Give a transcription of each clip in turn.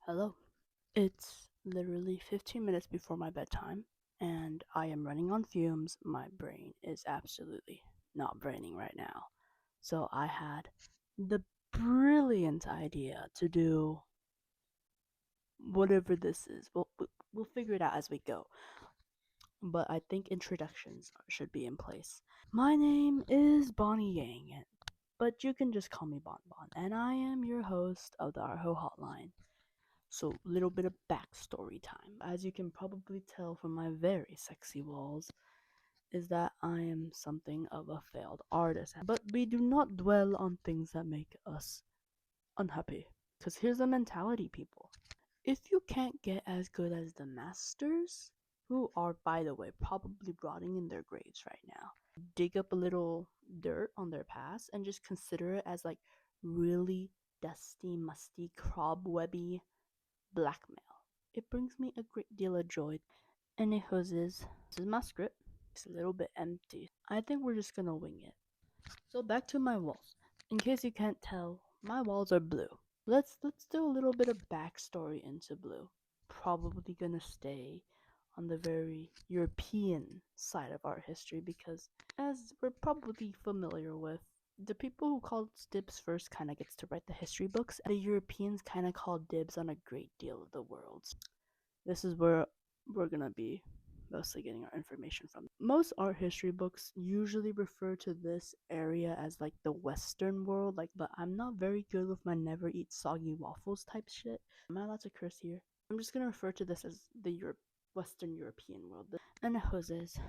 Hello. It's literally 15 minutes before my bedtime, and I am running on fumes. My brain is absolutely not braining right now. So I had the brilliant idea to do whatever this is. We'll figure it out as we go. But I think introductions should be in place. My name is Bonnie Yang, but you can just call me Bon Bon, and I am your host of the Arho Hotline. So, little bit of backstory time. As you can probably tell from my very sexy walls, is that I am something of a failed artist. But we do not dwell on things that make us unhappy. Because here's the mentality, people. If you can't get as good as the masters, who are, by the way, probably rotting in their graves right now, dig up a little dirt on their past and just consider it as like really dusty, musty, cobwebby blackmail. It brings me a great deal of joy. Anyhow, this is my script. It's a little bit empty. I think we're just gonna wing it. So back to my walls. In case you can't tell, my walls are blue. Let's do a little bit of backstory into blue. Probably gonna stay on the very European side of art history because, as we're probably familiar with, the people who called dibs first kind of gets to write the history books. The Europeans kind of called dibs on a great deal of the world. This is where we're gonna be mostly getting our information from. Most art history books usually refer to this area as like the Western world, but I'm not very good with my never eat soggy waffles type shit. Am I allowed to curse here? I'm just gonna refer to this as the Western European world. And Jose's.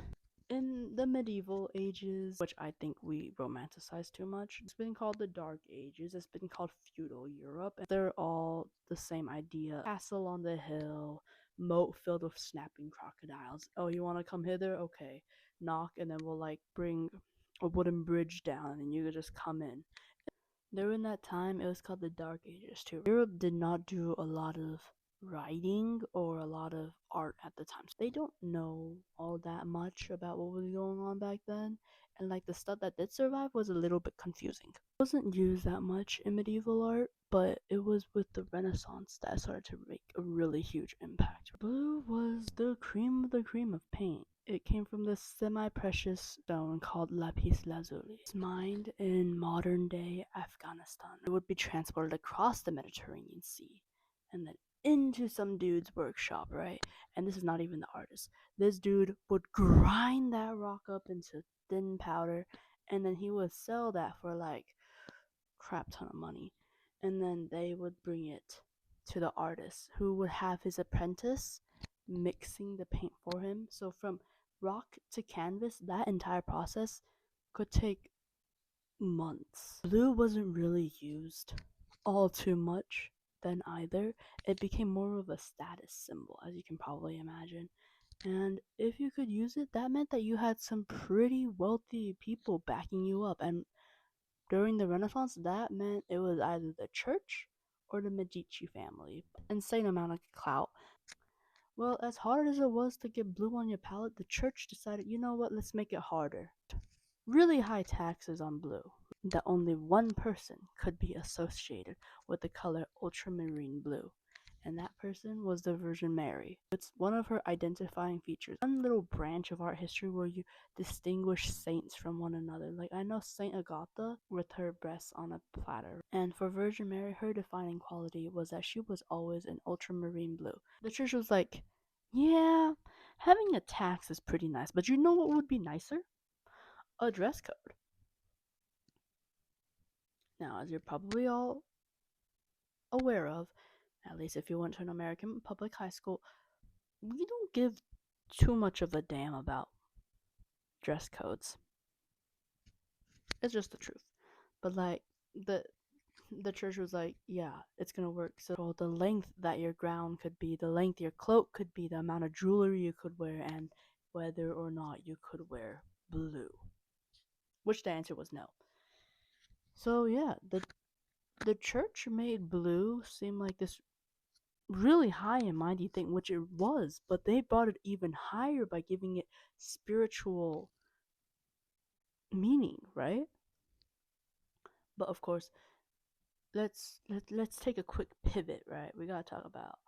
In the medieval ages, which I think we romanticize too much, it's been called the Dark Ages, it's been called feudal Europe, and they're all the same idea. Castle on the hill, moat filled with snapping crocodiles. Oh, you want to come hither? Okay. Knock, and then we'll like bring a wooden bridge down, and you could just come in. During that time, it was called the Dark Ages too. Europe did not do a lot of writing or a lot of art at the time. So they don't know all that much about what was going on back then. And like the stuff that did survive was a little bit confusing. It wasn't used that much in medieval art, but it was with the Renaissance that started to make a really huge impact. Blue was the cream of the cream of paint. It came from this semi-precious stone called lapis lazuli. It's mined in modern-day Afghanistan. It would be transported across the Mediterranean Sea and then into some dude's workshop, right? And this is not even the artist. This dude would grind that rock up into thin powder, and then he would sell that for like crap ton of money. And then they would bring it to the artist who would have his apprentice mixing the paint for him. So from rock to canvas, that entire process could take months. Blue wasn't really used all too much then either. It became more of a status symbol, as you can probably imagine. And if you could use it, that meant that you had some pretty wealthy people backing you up. And during the Renaissance, that meant it was either the church or the Medici family. Insane amount of clout. Well, as hard as it was to get blue on your palette, the church decided, you know what, let's make it harder. Really high taxes on blue. That only one person could be associated with the color ultramarine blue, and that person was the Virgin Mary. It's one of her identifying features. One little branch of art history where you distinguish saints from one another. Like I know Saint Agatha with her breasts on a platter. And for Virgin Mary, her defining quality was that she was always in ultramarine blue. The church was like, yeah, having a tax is pretty nice, but you know what would be nicer? A dress code. Now, as you're probably all aware of, at least if you went to an American public high school, we don't give too much of a damn about dress codes. It's just the truth. But like the church was like, yeah, it's gonna work. So the length that your gown could be, the length your cloak could be, the amount of jewelry you could wear, and whether or not you could wear blue. Which the answer was no. So yeah, the church made blue seem like this really high and mighty thing, which it was, but they brought it even higher by giving it spiritual meaning, right? But of course, let's take a quick pivot, right? We gotta talk about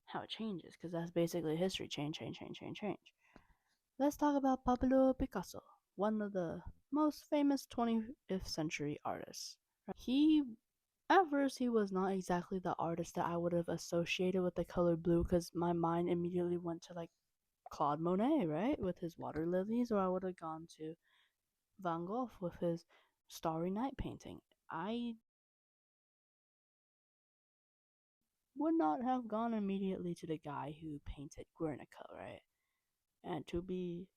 how it changes, because that's basically history. Change. Let's talk about Pablo Picasso, one of the most famous 20th century artists. He At first, he was not exactly the artist that I would have associated with the color blue, because my mind immediately went to like Claude Monet, right, with his water lilies, or I would have gone to Van Gogh with his Starry Night painting. I would not have gone immediately to the guy who painted Guernica, right? And to be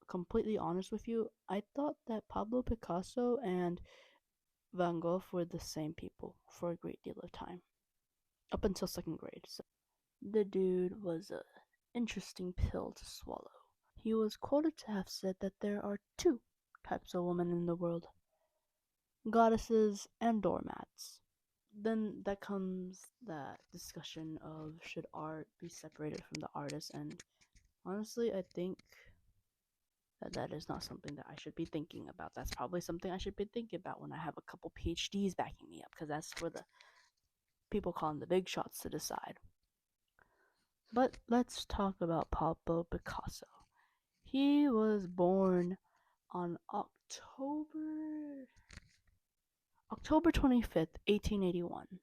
completely honest with you, I thought that Pablo Picasso and Van Gogh were the same people for a great deal of time, up until second grade. So the dude was a interesting pill to swallow. He was quoted to have said that there are two types of women in the world: goddesses and doormats. Then that comes that discussion of should art be separated from the artist, and honestly, I think that is not something that I should be thinking about. That's probably something I should be thinking about when I have a couple PhDs backing me up, because that's for the people calling the big shots to decide. But let's talk about Pablo Picasso. He was born on October 25th, 1881,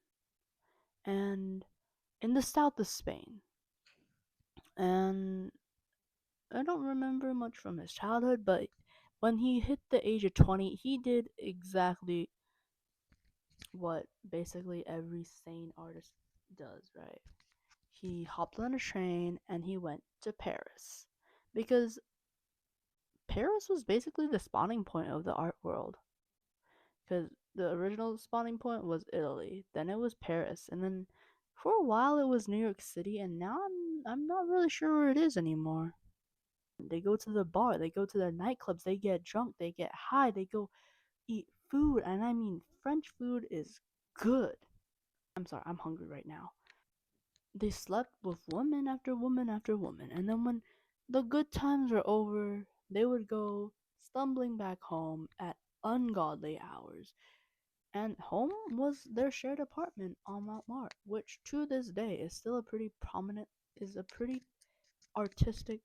and in the south of Spain. And I don't remember much from his childhood, but when he hit the age of 20, he did exactly what basically every sane artist does, right? He hopped on a train and he went to Paris, because Paris was basically the spawning point of the art world. Because the original spawning point was Italy, then it was Paris, and then for a while it was New York City, and now I'm not really sure where it is anymore. They go to the bar, they go to their nightclubs, they get drunk, they get high, they go eat food, and I mean French food is good. I'm sorry, I'm hungry right now. They slept with woman after woman after woman, and then when the good times were over, they would go stumbling back home at ungodly hours. And home was their shared apartment on Montmartre, which to this day is still is a pretty artistic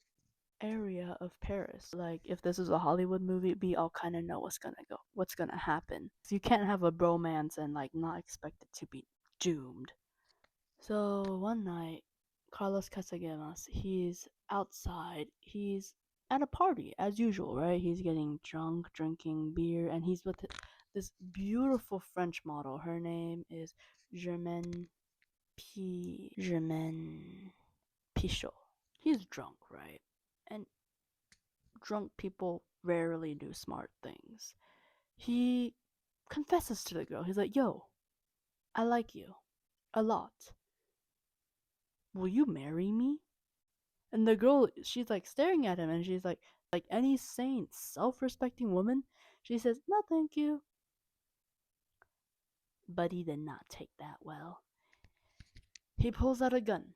area of Paris. Like, if this is a Hollywood movie, we all kind of know what's gonna happen. So you can't have a bromance and like not expect it to be doomed. So one night, Carlos Casagemas, he's outside. He's at a party as usual, right? He's getting drunk, drinking beer, and he's with this beautiful French model. Her name is Germaine Pichot. He's drunk, right? And drunk people rarely do smart things. He confesses to the girl. He's like, "Yo, I like you a lot. Will you marry me?" And the girl, she's like staring at him, and she's like any sane, self-respecting woman, she says, "No, thank you." But he did not take that well. He pulls out a gun.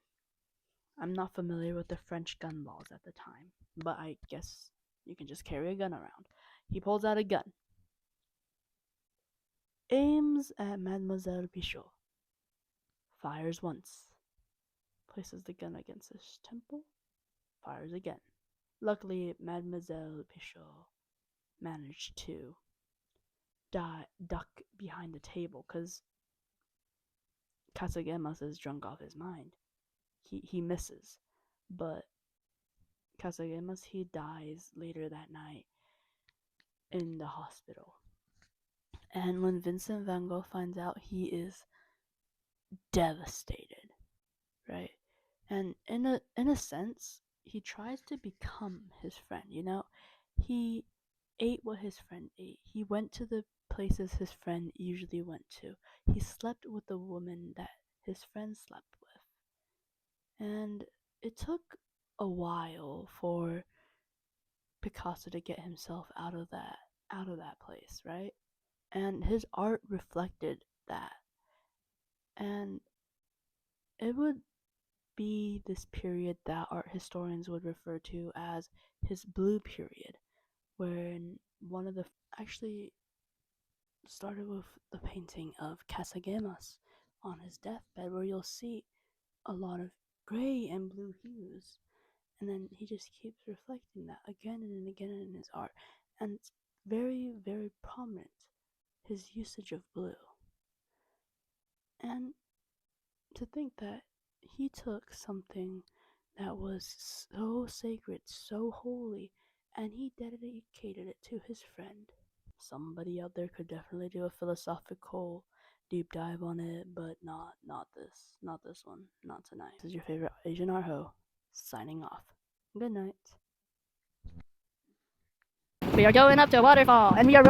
I'm not familiar with the French gun laws at the time, but I guess you can just carry a gun around. He pulls out a gun, aims at Mademoiselle Pichot, fires once, places the gun against his temple, fires again. Luckily, Mademoiselle Pichot managed to duck behind the table, because Casagemas is drunk off his mind. He misses, but Casagemas, he dies later that night in the hospital. And when Vincent van Gogh finds out, he is devastated, right? And in a sense, he tries to become his friend. He ate what his friend ate. He went to the places his friend usually went to. He slept with the woman that his friend slept with. And it took a while for Picasso to get himself out of that place, right? And his art reflected that. And it would be this period that art historians would refer to as his blue period, when one of the actually started with the painting of Casagemas on his deathbed, where you'll see a lot of gray and blue hues. And then he just keeps reflecting that again and again in his art. And it's very, very prominent, his usage of blue. And to think that he took something that was so sacred, so holy, and he dedicated it to his friend. Somebody out there could definitely do a philosophical deep dive on it, but not this one, not tonight. This is your favorite Asian Arho, signing off. Good night. We are going up to a waterfall, and we are